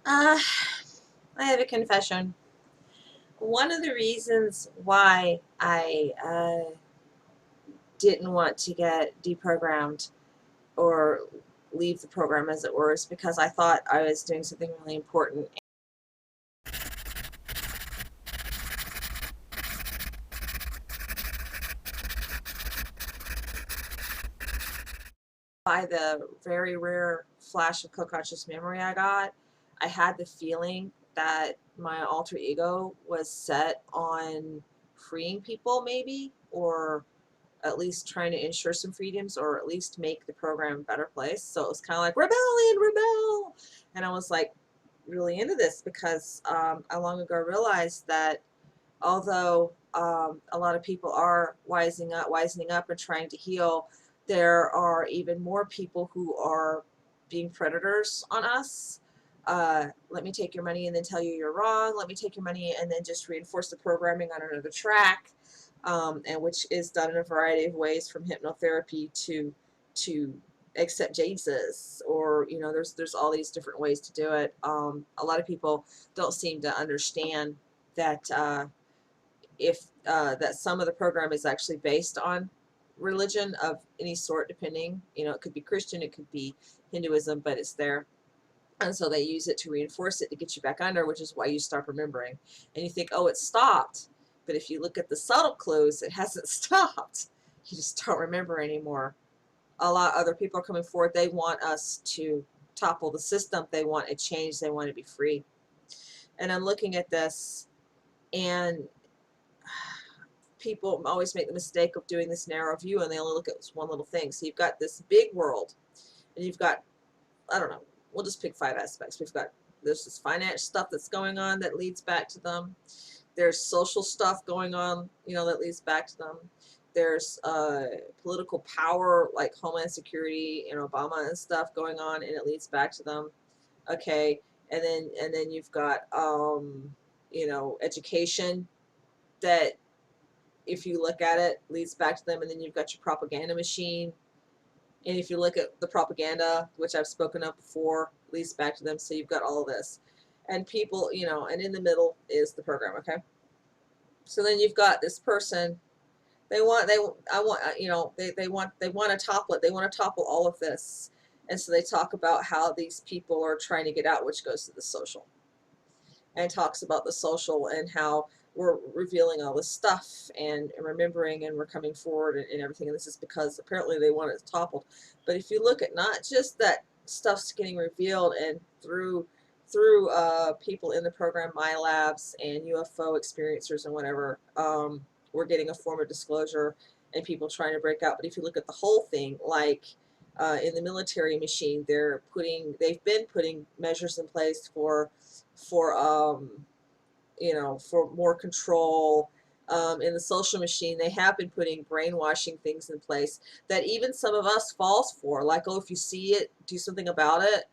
Uh, I have a confession. One of the reasons why I didn't want to get deprogrammed or leave the program, as it were, is because I thought I was doing something really important. By the very rare flash of co-conscious memory I got, I had the feeling that my alter ego was set on freeing people, maybe, or at least trying to ensure some freedoms, or at least make the program a better place. So it was kind of like rebellion, rebel. And I was like really into this because I long ago realized that although a lot of people are wisening up and trying to heal, there are even more people who are being predators on us. Let me take your money and then tell you you're wrong. Let me take your money and then just reinforce the programming on another track, and which is done in a variety of ways, from hypnotherapy to accept Jesus, or there's all these different ways to do it. A lot of people don't seem to understand that if that some of the program is actually based on religion of any sort, depending, it could be Christian, it could be Hinduism, but it's there. And so they use it to reinforce it to get you back under, which is why you stop remembering. And you think, oh, it stopped. But if you look at the subtle clues, it hasn't stopped. You just don't remember anymore. A lot of other people are coming forward. They want us to topple the system. They want a change. They want to be free. And I'm looking at this, and people always make the mistake of doing this narrow view, and they only look at this one little thing. So you've got this big world, and you've got, I don't know, we'll just pick 5 aspects. There's this finance stuff that's going on that leads back to them. There's social stuff going on, that leads back to them. There's political power, like Homeland Security and Obama and stuff going on, and it leads back to them. Okay, and then you've got education that, if you look at it, leads back to them. And then you've got your propaganda machine, and if you look at the propaganda, which I've spoken of before, leads back to them. So you've got all of this, and people, and in the middle is the program. Okay, so then you've got this person. They want to topple it. They want to topple all of this, and so they talk about how these people are trying to get out, which goes to the social, and talks about the social and how we're revealing all this stuff and remembering, and we're coming forward, and everything. And this is because apparently they want it toppled. But if you look at not just that stuff's getting revealed, and through people in the program, my labs and UFO experiencers and whatever, we're getting a form of disclosure and people trying to break out. But if you look at the whole thing, like in the military machine, they've been putting measures in place for for more control. In the social machine, they have been putting brainwashing things in place that even some of us falls for. Like, oh, if you see it, do something about it.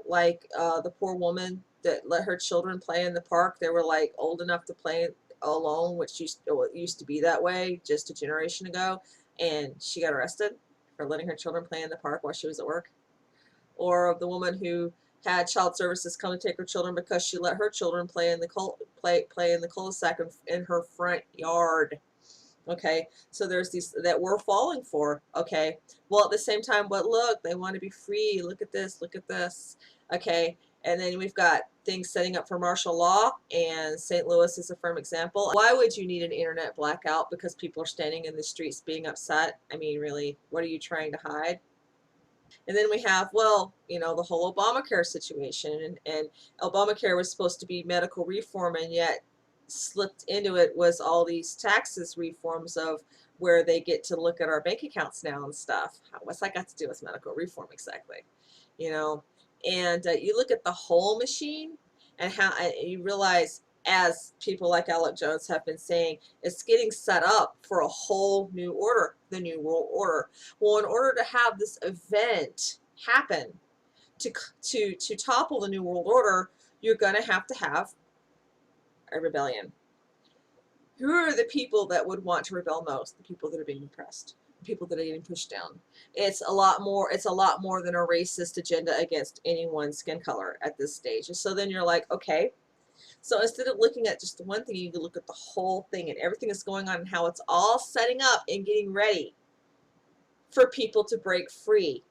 Like the poor woman that let her children play in the park. They were like old enough to play alone, which used to be that way just a generation ago, and she got arrested for letting her children play in the park while she was at work. Or the woman who had child services come and take her children because she let her children play in the play in the cul-de-sac in her front yard. Okay, so there's these that we're falling for. Okay, well, at the same time, but look, they want to be free. Look at this, look at this. Okay, and then we've got things setting up for martial law, and St. Louis is a firm example. Why would you need an internet blackout? Because people are standing in the streets being upset. I mean, really, what are you trying to hide? And then we have, well, the whole Obamacare situation, and Obamacare was supposed to be medical reform, and yet slipped into it was all these taxes reforms of where they get to look at our bank accounts now and stuff. What's that got to do with medical reform exactly? You know, and you look at the whole machine, and how you realize, as people like Alec Jones have been saying, it's getting set up for a whole new order, the New World Order. Well, in order to have this event happen, to topple the New World Order, you're going to have a rebellion. Who are the people that would want to rebel most? The people that are being oppressed. people that are getting pushed down. It's a lot more than a racist agenda against anyone's skin color at this stage. And so then you're like, okay, so instead of looking at just one thing, you can look at the whole thing and everything that's going on and how it's all setting up and getting ready for people to break free.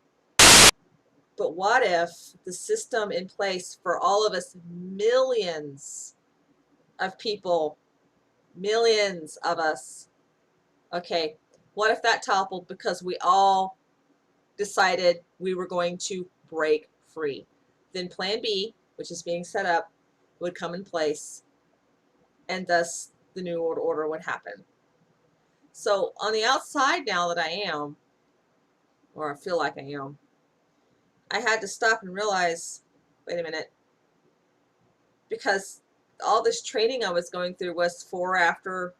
But what if the system in place for all of us, millions of people, millions of us, okay, what if that toppled because we all decided we were going to break free? Then plan B, which is being set up, would come in place, and thus the New World Order would happen. So on the outside now that I am, or I feel like I am, I had to stop and realize, wait a minute, because all this training I was going through was for after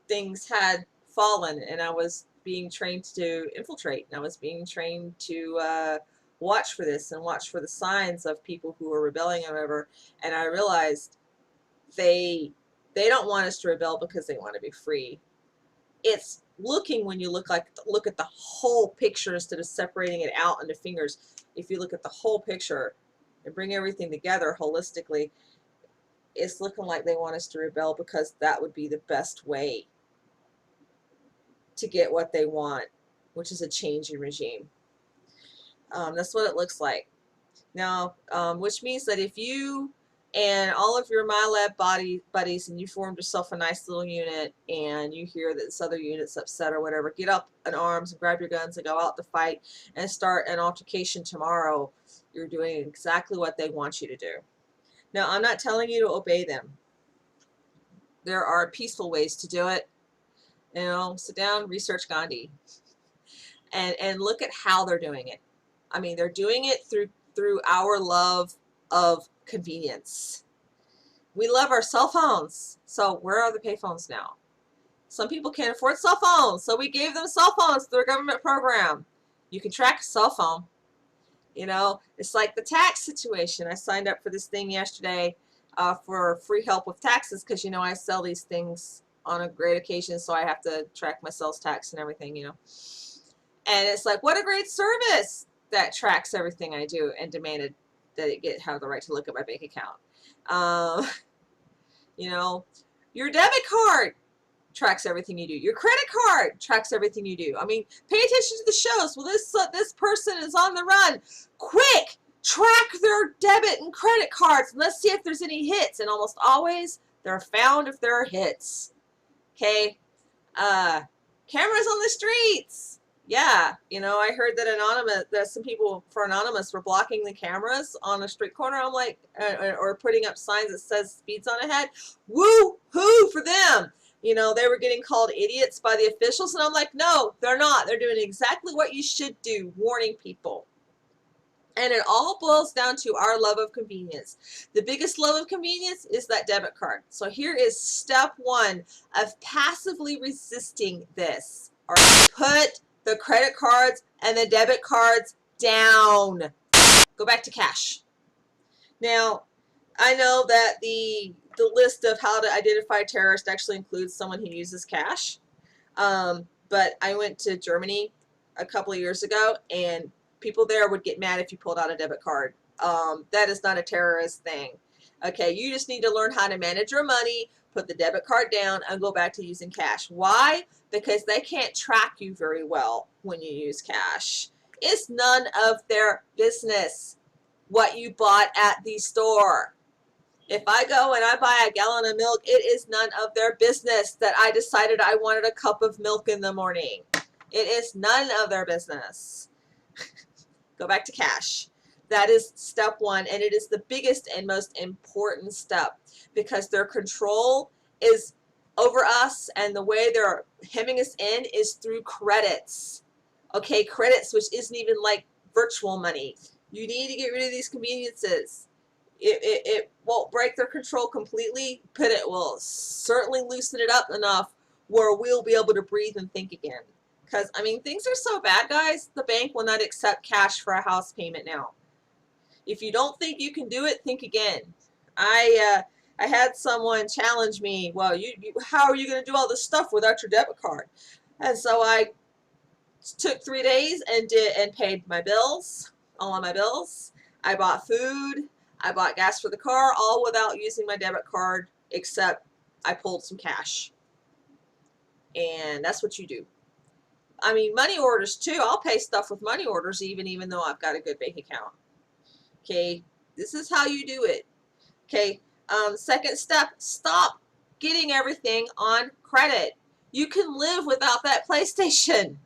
things had fallen and I was being trained to infiltrate, and I was being trained to watch for this and watch for the signs of people who were rebelling or whatever. And I realized they don't want us to rebel because they want to be free. It's looking, when you look at the whole picture instead of separating it out into fingers. If you look at the whole picture and bring everything together holistically, it's looking like they want us to rebel because that would be the best way to get what they want, which is a change in regime. That's what it looks like. Now, which means that if you and all of your MyLab buddies and you formed yourself a nice little unit and you hear that this other unit's upset or whatever, get up in arms and grab your guns and go out to fight and start an altercation tomorrow. You're doing exactly what they want you to do. Now, I'm not telling you to obey them. There are peaceful ways to do it. You know, sit down, research Gandhi, and look at how they're doing it. I mean, they're doing it through our love of convenience. We love our cell phones. So where are the payphones now? Some people can't afford cell phones, so we gave them cell phones through a government program. You can track a cell phone. You know, it's like the tax situation. I signed up for this thing yesterday for free help with taxes because, you know, I sell these things on a great occasion, so I have to track my sales tax and everything, you know. And it's like, what a great service that tracks everything I do, and demanded that it have the right to look at my bank account. You know, your debit card tracks everything you do. Your credit card tracks everything you do. I mean, pay attention to the shows. Well, this person is on the run. Quick, track their debit and credit cards. And let's see if there's any hits. And almost always, they're found if there are hits. Okay, cameras on the streets. Yeah, you know, I heard that some people for Anonymous were blocking the cameras on a street corner. I'm like, or putting up signs that says speeds on ahead. Woo-hoo for them. You know, they were getting called idiots by the officials, and I'm like, no, they're not. They're doing exactly what you should do, warning people. And it all boils down to our love of convenience. The biggest love of convenience is that debit card. So here is step one of passively resisting this. All right, put the credit cards and the debit cards down. Go back to cash. Now, I know that the list of how to identify a terrorist actually includes someone who uses cash. But I went to Germany a couple of years ago, and people there would get mad if you pulled out a debit card. That is not a terrorist thing. Okay, you just need to learn how to manage your money, put the debit card down, and go back to using cash. Why? Because they can't track you very well when you use cash. It's none of their business what you bought at the store. If I go and I buy a gallon of milk, it is none of their business that I decided I wanted a cup of milk in the morning. It is none of their business. Go back to cash. That is step one, and it is the biggest and most important step, because their control is over us, and the way they're hemming us in is through credits. Okay, credits, which isn't even like virtual money. You need to get rid of these conveniences. It won't break their control completely, but it will certainly loosen it up enough where we'll be able to breathe and think again. Because, I mean, things are so bad, guys, the bank will not accept cash for a house payment now. If you don't think you can do it, think again. I had someone challenge me, well, how are you going to do all this stuff without your debit card? And so I took 3 days and paid my bills, all of my bills. I bought food, I bought gas for the car, all without using my debit card, except I pulled some cash. And that's what you do. I mean, money orders too. I'll pay stuff with money orders even though I've got a good bank account. Okay, this is how you do it. Okay, second step, stop getting everything on credit. You can live without that PlayStation.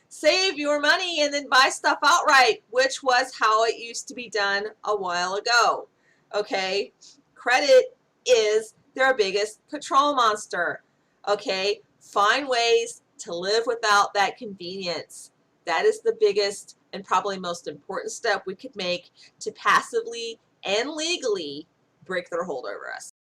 Save your money and then buy stuff outright, which was how it used to be done a while ago. Okay, credit is their biggest control monster. Okay, find ways to live without that convenience. That is the biggest and probably most important step we could make to passively and legally break their hold over us.